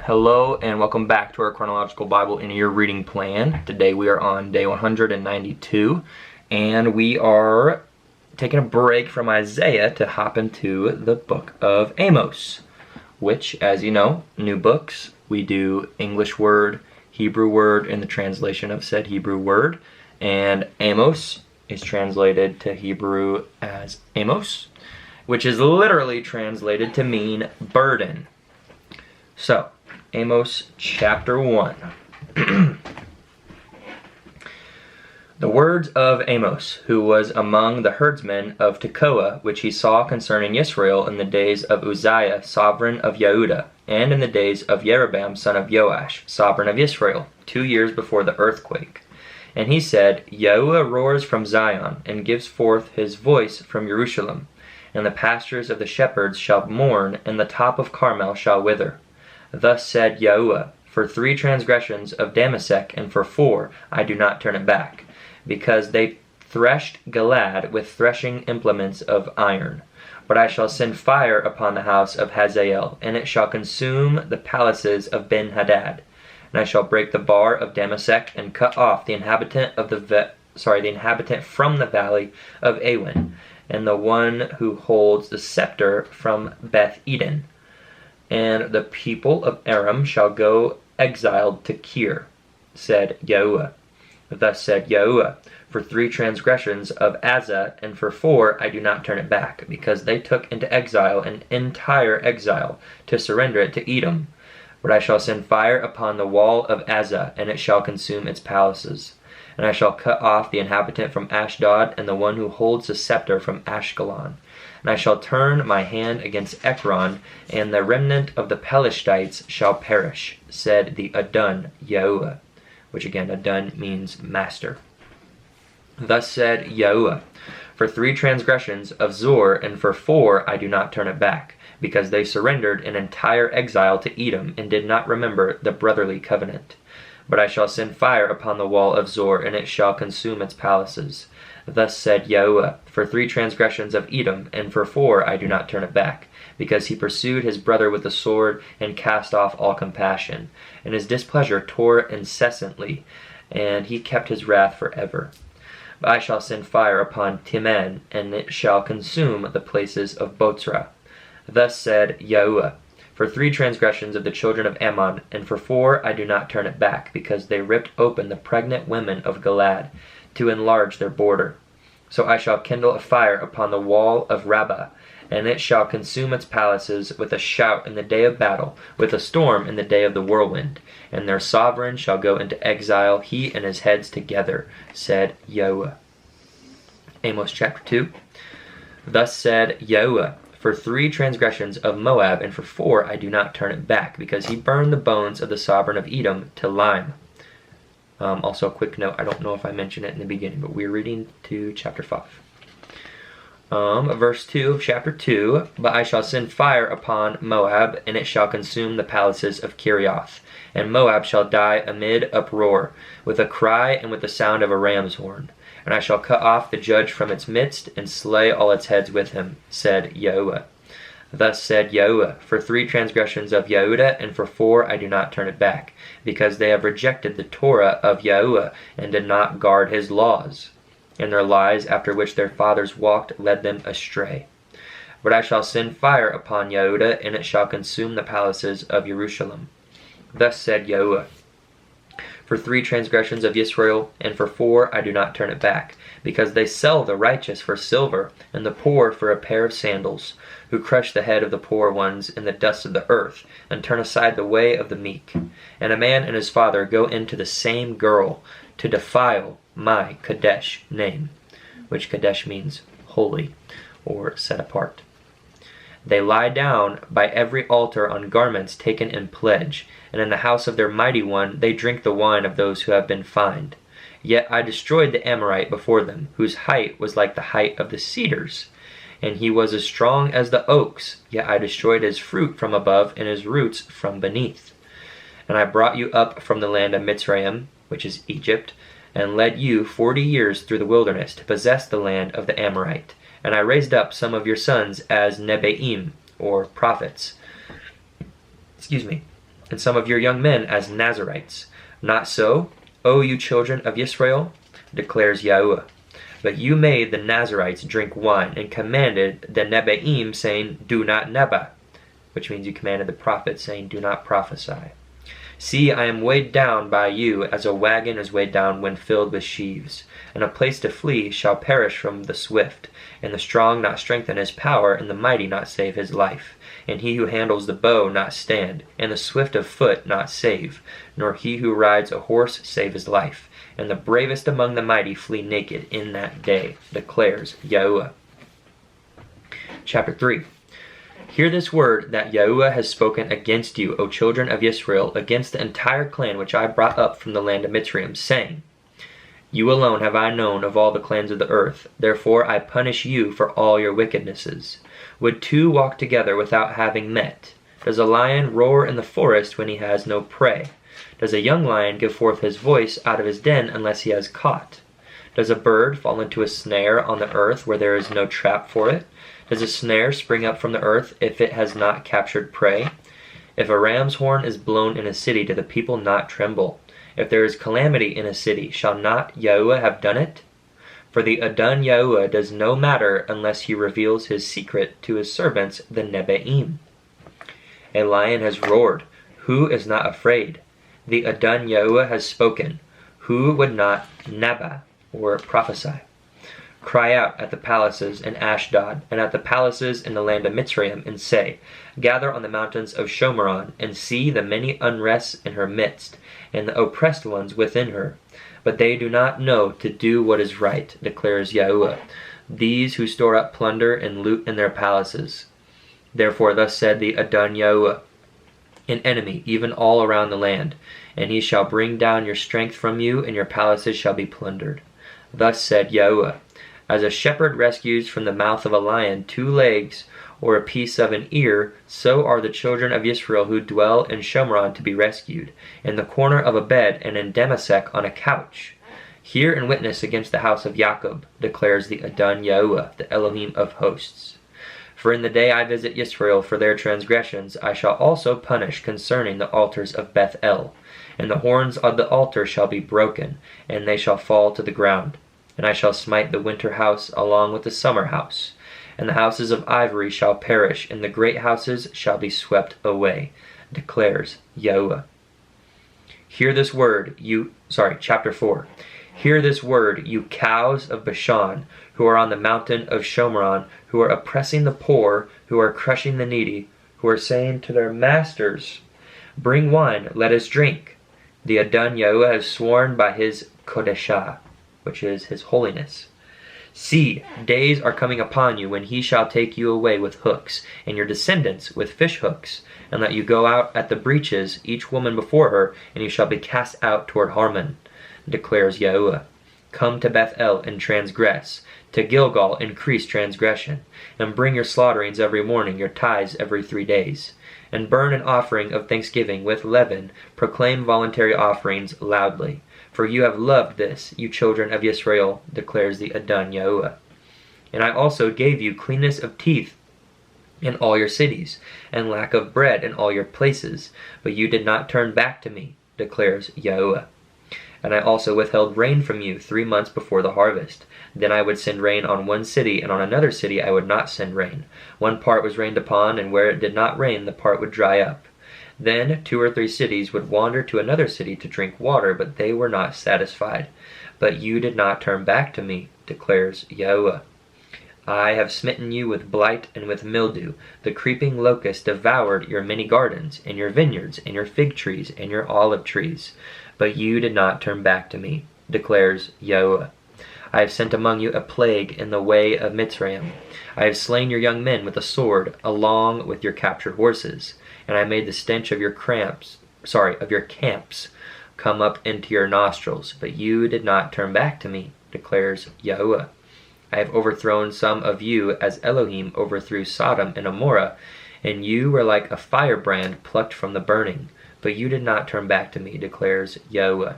Hello and welcome back to our Chronological Bible in a Year reading plan. Today we are on day 192 and we are taking a break from Isaiah to hop into the book of Amos, which, as you know, new books, we do English word, Hebrew word, and the translation of said Hebrew word. And Amos is translated to Hebrew as Amos, which is literally translated to mean burden. So, Amos chapter 1. The words of Amos, who was among the herdsmen of Tekoa, which he saw concerning Israel in the days of Uzziah, sovereign of Yehudah, and in the days of Jeroboam, son of Joash, sovereign of Israel, 2 years before the earthquake. And he said, Yahuwah roars from Zion, and gives forth his voice from Jerusalem. And the pastures of the shepherds shall mourn, and the top of Carmel shall wither. Thus said Yahuwah, for 3 transgressions of Damasek, and for 4 I do not turn it back, because they threshed Gilad with threshing implements of iron. But I shall send fire upon the house of Hazael, and it shall consume the palaces of Ben-Hadad. And I shall break the bar of Damasek, and cut off the inhabitant of the inhabitant from the valley of Awen, and the one who holds the scepter from Beth Eden. And the people of Aram shall go exiled to Kir, said Yahuwah. Thus said Yahuwah, for 3 transgressions of Azza, and for 4 I do not turn it back, because they took into exile an entire exile, to surrender it to Edom. But I shall send fire upon the wall of Azza, and it shall consume its palaces. And I shall cut off the inhabitant from Ashdod, and the one who holds the scepter from Ashkelon. And I shall turn my hand against Ekron, and the remnant of the Pelishtites shall perish, said the Adon Yahuwah, which again, Adon means master. Thus said Yahuwah, for 3 transgressions of Zor, and for 4 I do not turn it back, because they surrendered an entire exile to Edom, and did not remember the brotherly covenant. But I shall send fire upon the wall of Zor, and it shall consume its palaces. Thus said Yahuwah, for 3 transgressions of Edom, and for 4 I do not turn it back, because he pursued his brother with the sword, and cast off all compassion. And his displeasure tore incessantly, and he kept his wrath forever. But I shall send fire upon Timan, and it shall consume the places of Botzrah. Thus said Yahuwah, for 3 transgressions of the children of Ammon, and for 4 I do not turn it back, because they ripped open the pregnant women of Gilad, to enlarge their border. So I shall kindle a fire upon the wall of Rabbah, and it shall consume its palaces with a shout in the day of battle, with a storm in the day of the whirlwind. And their sovereign shall go into exile, he and his heads together, said Yahuwah. Amos chapter 2. Thus said Yahuwah, for 3 transgressions of Moab, and for 4 I do not turn it back, because he burned the bones of the sovereign of Edom to lime. Also, a quick note, I don't know if I mentioned it in the beginning, but we're reading to chapter 5. Verse 2 of chapter 2, but I shall send fire upon Moab, and it shall consume the palaces of Kirioth. And Moab shall die amid uproar, with a cry and with the sound of a ram's horn. And I shall cut off the judge from its midst, and slay all its heads with him, said Yahuwah. Thus said Yahuwah, for 3 transgressions of Yehudah, and for 4 I do not turn it back, because they have rejected the Torah of Yahuwah, and did not guard his laws. And their lies, after which their fathers walked, led them astray. But I shall send fire upon Yehudah, and it shall consume the palaces of Jerusalem. Thus said Yahuwah, for 3 transgressions of Israel, and for 4 I do not turn it back, because they sell the righteous for silver, and the poor for a pair of sandals, who crush the head of the poor ones in the dust of the earth, and turn aside the way of the meek. And a man and his father go into the same girl, to defile my Kadesh name, which Kadesh means holy, or set apart. They lie down by every altar on garments taken in pledge, and in the house of their mighty one they drink the wine of those who have been fined. Yet I destroyed the Amorite before them, whose height was like the height of the cedars, and he was as strong as the oaks, yet I destroyed his fruit from above, and his roots from beneath. And I brought you up from the land of Mitzrayim, which is Egypt, and led you 40 years through the wilderness to possess the land of the Amorite. And I raised up some of your sons as Nebeim, or prophets. and some of your young men as Nazarites. Not so, O you children of Israel, declares Yahuwah. But you made the Nazarites drink wine, and commanded the Nebaim, saying, Do not neba, which means you commanded the prophets, saying, Do not prophesy. See, I am weighed down by you, as a wagon is weighed down when filled with sheaves. And a place to flee shall perish from the swift, and the strong not strengthen his power, and the mighty not save his life. And he who handles the bow not stand, and the swift of foot not save, nor he who rides a horse save his life. And the bravest among the mighty flee naked in that day, declares Yahuwah. Chapter 3. Hear this word that Yahuwah has spoken against you, O children of Israel, against the entire clan which I brought up from the land of Mitzrayim, saying, You alone have I known of all the clans of the earth, therefore I punish you for all your wickednesses. Would two walk together without having met? Does a lion roar in the forest when he has no prey? Does a young lion give forth his voice out of his den unless he has caught? Does a bird fall into a snare on the earth where there is no trap for it? Does a snare spring up from the earth if it has not captured prey? If a ram's horn is blown in a city, do the people not tremble? If there is calamity in a city, shall not Yahuwah have done it? For the Adon Yahuwah does no matter unless he reveals his secret to his servants, the Nebaim. A lion has roared. Who is not afraid? The Adon Yahuwah has spoken. Who would not naba, or prophesy? Cry out at the palaces in Ashdod, and at the palaces in the land of Mitzrayim, and say, Gather on the mountains of Shomeron, and see the many unrests in her midst, and the oppressed ones within her. But they do not know to do what is right, declares Yahuwah, these who store up plunder and loot in their palaces. Therefore thus said the Adon Yahuwah, an enemy, even all around the land, and he shall bring down your strength from you, and your palaces shall be plundered. Thus said Yahuwah, as a shepherd rescues from the mouth of a lion 2 legs or a piece of an ear, so are the children of Israel who dwell in Shomron to be rescued, in the corner of a bed and in Damasek on a couch. Hear and witness against the house of Jacob, declares the Adon Yahuwah, the Elohim of hosts. For in the day I visit Israel for their transgressions, I shall also punish concerning the altars of Beth-el, and the horns of the altar shall be broken, and they shall fall to the ground. And I shall smite the winter house along with the summer house. And the houses of ivory shall perish, and the great houses shall be swept away, declares Yahuwah. Hear this word, chapter 4. Hear this word, you cows of Bashan, who are on the mountain of Shomron, who are oppressing the poor, who are crushing the needy, who are saying to their masters, Bring wine, let us drink. The Adon Yahuwah has sworn by his Kodeshah, which is his holiness. See, days are coming upon you when he shall take you away with hooks, and your descendants with fish hooks, and let you go out at the breaches, each woman before her, and you shall be cast out toward Harmon, declares Yahuwah. Come to Beth-el and transgress, to Gilgal increase transgression, and bring your slaughterings every morning, your tithes every 3 days. And burn an offering of thanksgiving with leaven, proclaim voluntary offerings loudly. For you have loved this, you children of Israel, declares the Adon Yahuwah. And I also gave you cleanness of teeth in all your cities, and lack of bread in all your places, but you did not turn back to me, declares Yahuwah. And I also withheld rain from you 3 months before the harvest. Then I would send rain on one city, and on another city I would not send rain. One part was rained upon, and where it did not rain, the part would dry up. Then 2 or 3 cities would wander to another city to drink water, but they were not satisfied. But you did not turn back to me, declares Yahuwah. I have smitten you with blight and with mildew. The creeping locust devoured your many gardens, and your vineyards, and your fig trees, and your olive trees. But you did not turn back to me, declares Yahuwah. I have sent among you a plague in the way of Mitzrayim. I have slain your young men with a sword, along with your captured horses. And I made the stench of your camps come up into your nostrils, but you did not turn back to me, declares Yahuwah. I have overthrown some of you as Elohim overthrew Sodom and Amorah, and you were like a firebrand plucked from the burning, but you did not turn back to me, declares Yahuwah.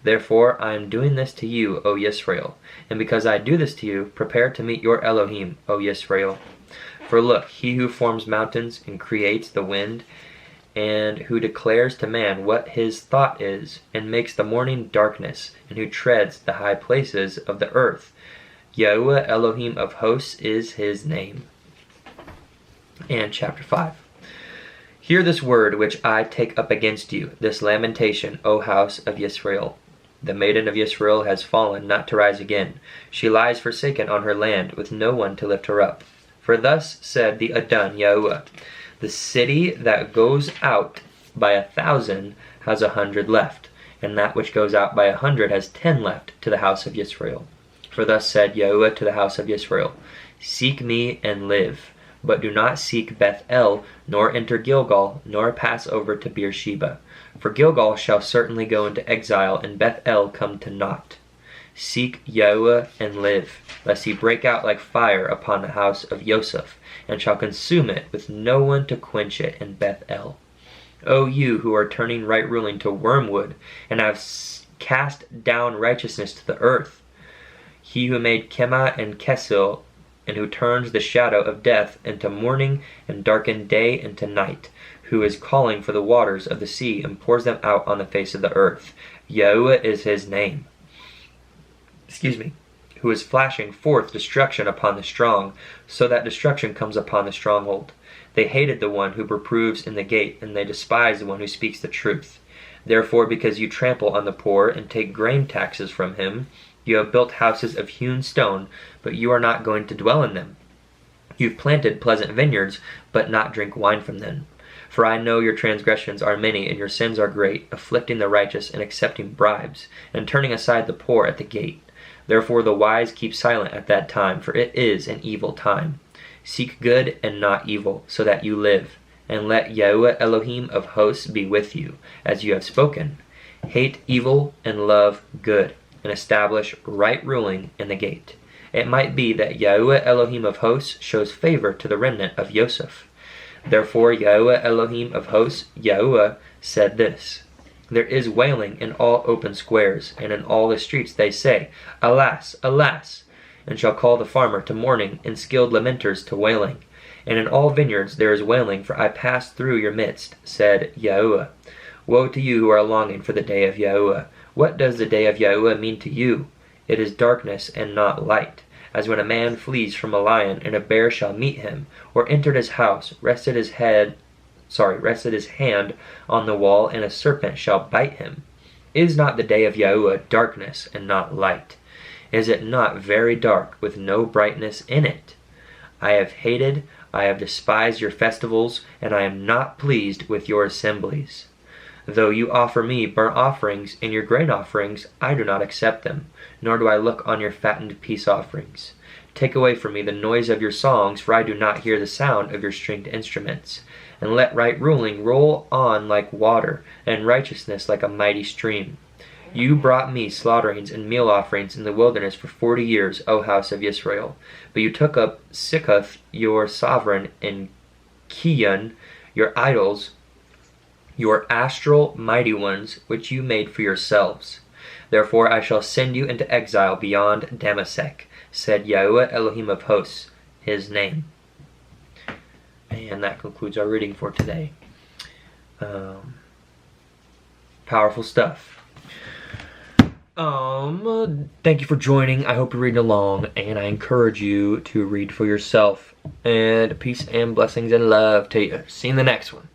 Therefore I am doing this to you, O Yisrael, and because I do this to you, prepare to meet your Elohim, O Yisrael. For look, he who forms mountains and creates the wind and who declares to man what his thought is, and makes the morning darkness, and who treads the high places of the earth. Yahuwah Elohim of hosts is his name. And chapter 5. Hear this word which I take up against you, this lamentation, O house of Yisrael. The maiden of Israel has fallen, not to rise again. She lies forsaken on her land, with no one to lift her up. For thus said the Adon Yahuwah, the city that goes out by 1,000 has 100 left, and that which goes out by 100 has 10 left to the house of Israel. For thus said Yahuwah to the house of Israel, seek me and live, but do not seek Beth-el, nor enter Gilgal, nor pass over to Beersheba. For Gilgal shall certainly go into exile, and Beth-el come to naught. Seek Yahuwah and live, lest he break out like fire upon the house of Yosef, and shall consume it with no one to quench it in Beth-el. O you who are turning right ruling to wormwood, and have cast down righteousness to the earth, he who made Kemah and Kesil, and who turns the shadow of death into morning, and darkened day into night, who is calling for the waters of the sea, and pours them out on the face of the earth. Yahuwah is his name. Who is flashing forth destruction upon the strong, so that destruction comes upon the stronghold. They hated the one who reproves in the gate, and they despise the one who speaks the truth. Therefore, because you trample on the poor, and take grain taxes from him, you have built houses of hewn stone, but you are not going to dwell in them. You've planted pleasant vineyards, but not drink wine from them. For I know your transgressions are many, and your sins are great, afflicting the righteous, and accepting bribes, and turning aside the poor at the gate. Therefore the wise keep silent at that time, for it is an evil time. Seek good and not evil, so that you live. And let Yahuwah Elohim of hosts be with you, as you have spoken. Hate evil and love good, and establish right ruling in the gate. It might be that Yahuwah Elohim of hosts shows favor to the remnant of Yosef. Therefore Yahuwah Elohim of hosts, Yahuwah, said this, there is wailing in all open squares, and in all the streets they say, Alas, alas, and shall call the farmer to mourning, and skilled lamenters to wailing. And in all vineyards there is wailing, for I passed through your midst, said Yahuwah. Woe to you who are longing for the day of Yahuwah. What does the day of Yahuwah mean to you? It is darkness and not light, as when a man flees from a lion, and a bear shall meet him, or entered his house, rested his hand on the wall, and a serpent shall bite him. Is not the day of Yahuwah darkness and not light? Is it not very dark with no brightness in it? I have hated, I have despised your festivals, and I am not pleased with your assemblies. Though you offer me burnt offerings and your grain offerings, I do not accept them, nor do I look on your fattened peace offerings. Take away from me the noise of your songs, for I do not hear the sound of your stringed instruments. And let right ruling roll on like water, and righteousness like a mighty stream. You brought me slaughterings and meal offerings in the wilderness for 40 years, O house of Israel. But you took up Sikkoth, your sovereign, and Kiyyun, your idols, your astral mighty ones, which you made for yourselves. Therefore I shall send you into exile beyond Damasek, said Yahuwah Elohim of hosts, his name. And that concludes our reading for today. Powerful stuff. Thank you for joining. I hope you're reading along, and I encourage you to read for yourself. And peace and blessings and love to you. See you in the next one.